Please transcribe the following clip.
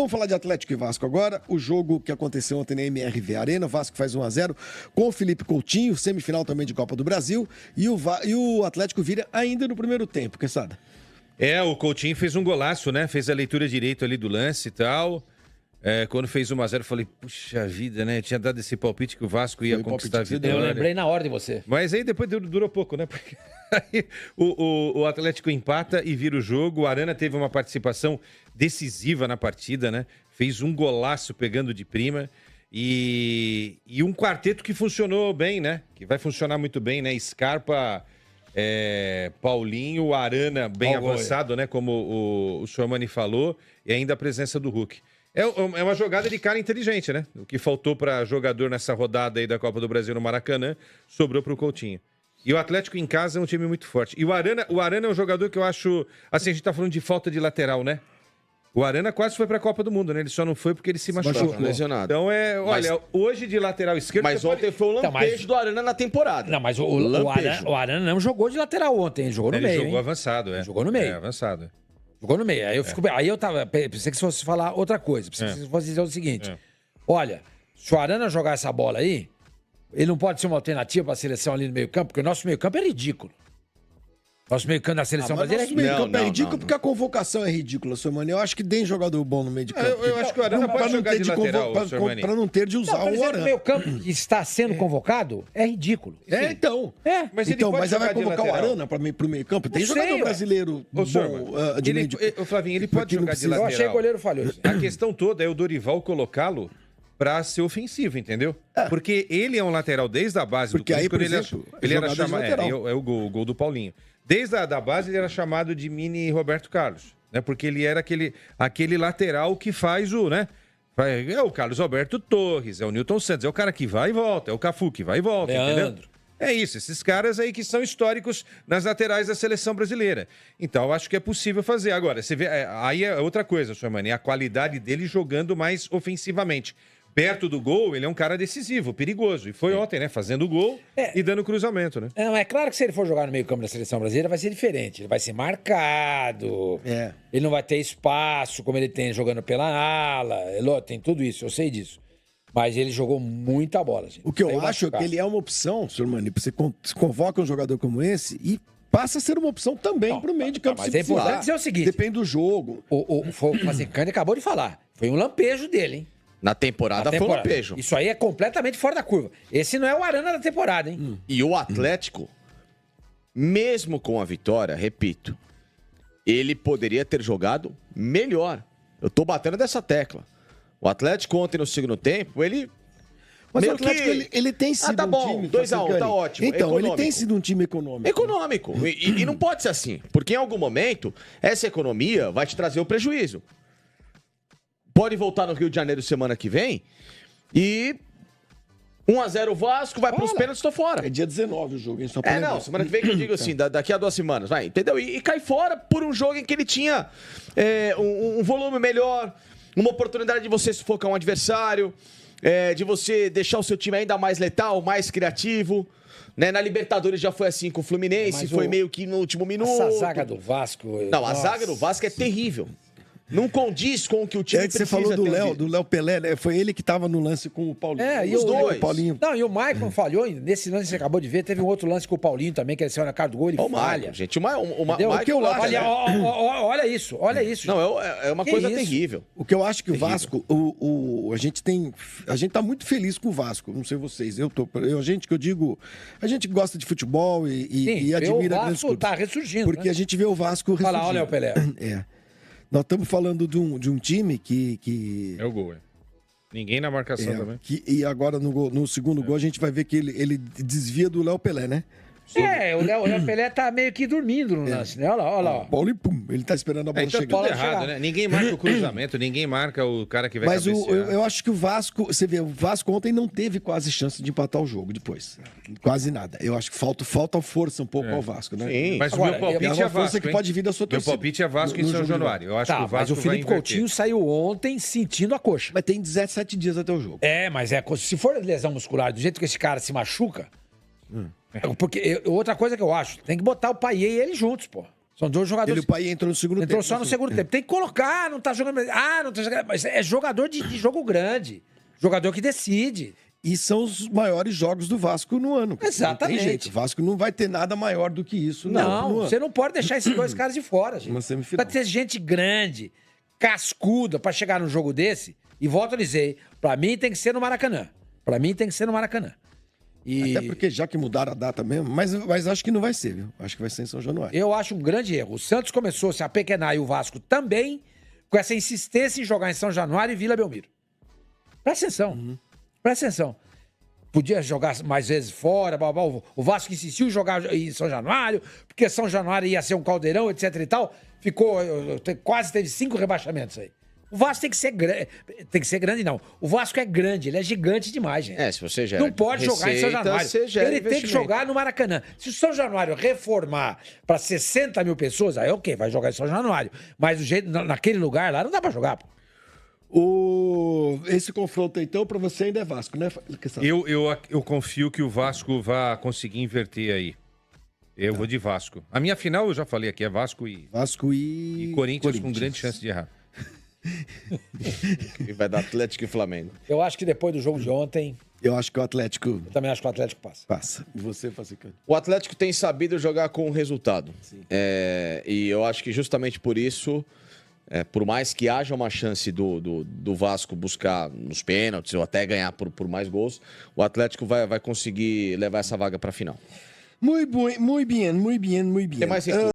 vamos falar de Atlético e Vasco agora. O jogo que aconteceu ontem na MRV Arena, o Vasco faz 1-0 com o Felipe Coutinho, semifinal também de Copa do Brasil, e o Atlético vira ainda no primeiro tempo, Quesada. O Coutinho fez um golaço, né? Fez a leitura direito ali do lance e tal. Quando fez 1-0, eu falei, puxa vida, né? Eu tinha dado esse palpite que o Vasco ia conquistar a vitória. Eu lembrei na hora de você. Mas aí depois durou pouco, né? Porque aí o Atlético empata e vira o jogo. O Arana teve uma participação decisiva na partida, né? Fez um golaço pegando de prima. E um quarteto que funcionou bem, né? Que vai funcionar muito bem, né? Scarpa, Paulinho, Arana bem avançado, né? Como o Sormani falou. E ainda a presença do Hulk. É uma jogada de cara inteligente, né? O que faltou para jogador nessa rodada aí da Copa do Brasil no Maracanã, sobrou para o Coutinho. E o Atlético em casa é um time muito forte. E o Arana é um jogador que eu acho... Assim, a gente tá falando de falta de lateral, né? O Arana quase foi para a Copa do Mundo, né? Ele só não foi porque ele se machucou. Lesionado. Então, hoje de lateral esquerdo... Mas ontem foi o lampejo do Arana na temporada. Não, mas o Arana não jogou de lateral ontem, ele jogou no meio. Ele jogou avançado, Ele jogou no meio. Avançado. Jogou no meio. Aí eu tava. Pensei que você fosse falar outra coisa. Pensei que você fosse dizer o seguinte: olha, se o Arana jogar essa bola aí, ele não pode ser uma alternativa para a seleção ali no meio-campo, porque o nosso meio-campo é ridículo. Nosso meio-campo da seleção brasileira é ridículo. Nosso meio-campo é ridículo porque a convocação é ridícula, Sormani. Eu acho que tem jogador bom no meio de campo. Eu acho que o Arana pode jogar de lateral, Sormani. Para não ter de usar o Arana. O meio-campo que está sendo convocado é ridículo. Então. Mas ele pode vai jogar convocar de o lateral. Arana para o meio-campo? Tem Não jogador sei, brasileiro bom de meio de campo. Flavinho, ele pode jogar de lateral. Eu achei que o goleiro falhou. A questão toda é o Dorival colocá-lo para ser ofensivo, entendeu? Porque ele é um lateral desde a base porque do aí, por Corinthians. exemplo, Ele era chamado. lateral. É o gol do Paulinho. Desde a base ele era chamado de mini Roberto Carlos, né? Porque ele era aquele lateral que faz o, né? É o Carlos Alberto Torres, é o Newton Santos, é o cara que vai e volta, é o Cafu que vai e volta, entendeu? É isso, esses caras aí que são históricos nas laterais da seleção brasileira. Então, eu acho que é possível fazer. Agora, você vê, aí é outra coisa, Sormani, a qualidade dele jogando mais ofensivamente. Perto do gol, ele é um cara decisivo, perigoso. E foi ontem, né? Fazendo gol e dando cruzamento, né? Não, é claro que se ele for jogar no meio-campo da seleção brasileira, vai ser diferente. Ele vai ser marcado. Ele não vai ter espaço, como ele tem jogando pela ala. Tem tudo isso, eu sei disso. Mas ele jogou muita bola, gente. O que eu acho é que ele é uma opção, Sormani. Você convoca um jogador como esse e passa a ser uma opção também para o meio de campo. Mas é importante dizer o seguinte: depende do jogo. O Fazencani acabou de falar. Foi um lampejo dele, hein? Na temporada foi um lampejo. Isso aí é completamente fora da curva. Esse não é o Arana da temporada, hein? E o Atlético, mesmo com a vitória, repito, ele poderia ter jogado melhor. Eu tô batendo dessa tecla. O Atlético ontem no segundo tempo, ele... Mas o Atlético, ele tem sido tá bom, um time... 2-1, tá ótimo. Então, econômico. ele tem sido um time econômico. Econômico. E não pode ser assim. Porque em algum momento, essa economia vai te trazer o prejuízo. Pode voltar no Rio de Janeiro semana que vem e 1-0 o Vasco, vai pros pênaltis, tô fora. É dia 19 o jogo, hein? Só não, semana que vem que eu digo assim, daqui a 2 semanas, vai, entendeu? E cai fora por um jogo em que ele tinha um volume melhor, uma oportunidade de você sufocar um adversário, de você deixar o seu time ainda mais letal, mais criativo. Né? Na Libertadores já foi assim com o Fluminense, foi meio que no último minuto. Essa zaga do Vasco... Não, a zaga do Vasco é terrível. Não condiz com o que o time precisa. Você falou do Léo Pelé, né? Foi ele que estava no lance com o Paulinho. E os dois. O Paulinho. Não, e o Maicon falhou. Nesse lance que você acabou de ver, teve um outro lance com o Paulinho também, que ele saiu na cara do gol, ele falha. Gente, o Maicon... Olha isso. Não, é uma coisa terrível. O que eu acho que o Vasco, a gente tá muito feliz com o Vasco, não sei vocês, a gente gosta de futebol e admira o Vasco tá ressurgindo. Porque a gente vê o Vasco ressurgindo. Olha o Pelé. Nós estamos falando de um time que... É o gol, Ninguém na marcação também. E agora no segundo gol a gente vai ver que ele desvia do Léo Pelé, né? O Léo Pelé tá meio que dormindo no lance, né? Olha lá. Paulo e pum, ele tá esperando a bola então chegar. Tudo errado, né? Ninguém marca o cruzamento, ninguém marca o cara que vai cabecear. Mas eu acho que o Vasco, você vê, o Vasco ontem não teve quase chance de empatar o jogo depois. Quase nada. Eu acho que falta força um pouco ao Vasco, né? Sim. Mas agora, o meu palpite é Vasco, força que pode vir da sua torcida. Meu palpite é Vasco em São Januário. Eu acho que o Vasco mas o Felipe Coutinho saiu ontem sentindo a coxa. Mas tem 17 dias até o jogo. Mas se for lesão muscular, do jeito que esse cara se machuca... Porque outra coisa que eu acho, tem que botar o Payet e ele juntos, pô. São dois jogadores. Ele e o pai entrou no segundo tempo. Entrou só no segundo tempo. Tem que colocar, não tá jogando. Ah, não tá jogando. Mas é jogador de jogo grande. Jogador que decide. E são os maiores jogos do Vasco no ano. Cara. Exatamente. Não tem jeito. O Vasco não vai ter nada maior do que isso. Não, no ano. você não pode deixar esses dois caras de fora, gente. Uma semifinal. Pra ter gente grande, cascuda, pra chegar num jogo desse. E volto a dizer, pra mim tem que ser no Maracanã. Pra mim tem que ser no Maracanã. E Até porque já que mudaram a data mesmo, mas acho que não vai ser, viu? Acho que vai ser em São Januário. eu acho um grande erro. O Santos começou a se apequenar e o Vasco também, com essa insistência em jogar em São Januário e Vila Belmiro. Presta atenção. Presta atenção. Podia jogar mais vezes fora, blá, blá, blá. O Vasco insistiu em jogar em São Januário, porque São Januário ia ser um caldeirão, etc e tal. Ficou, quase teve 5 rebaixamentos aí. O Vasco tem que ser grande. Tem que ser grande, não. O Vasco é grande, ele é gigante demais, gente. É, se você gera Não pode jogar em São Januário. você gera Ele tem que investimento. jogar no Maracanã. Se o São Januário reformar para 60 mil pessoas, aí ok, vai jogar em São Januário. Mas do jeito, naquele lugar lá não dá pra jogar, pô. Esse confronto, então, pra você ainda é Vasco, né? Eu confio que o Vasco vai conseguir inverter aí. Eu vou de Vasco. A minha final, eu já falei aqui, é Vasco e Corinthians com grande chance de errar. E vai dar Atlético e Flamengo. Eu acho que depois do jogo de ontem, Eu acho que o Atlético eu também acho que o Atlético passa. passa. E você, Facicano? O Atlético tem sabido jogar com o resultado. E eu acho que justamente por isso, por mais que haja uma chance do Vasco buscar nos pênaltis ou até ganhar por mais gols, o Atlético vai conseguir levar essa vaga para a final. Muito bem, muito bem, muito bem, muito bem. Tem mais recursos.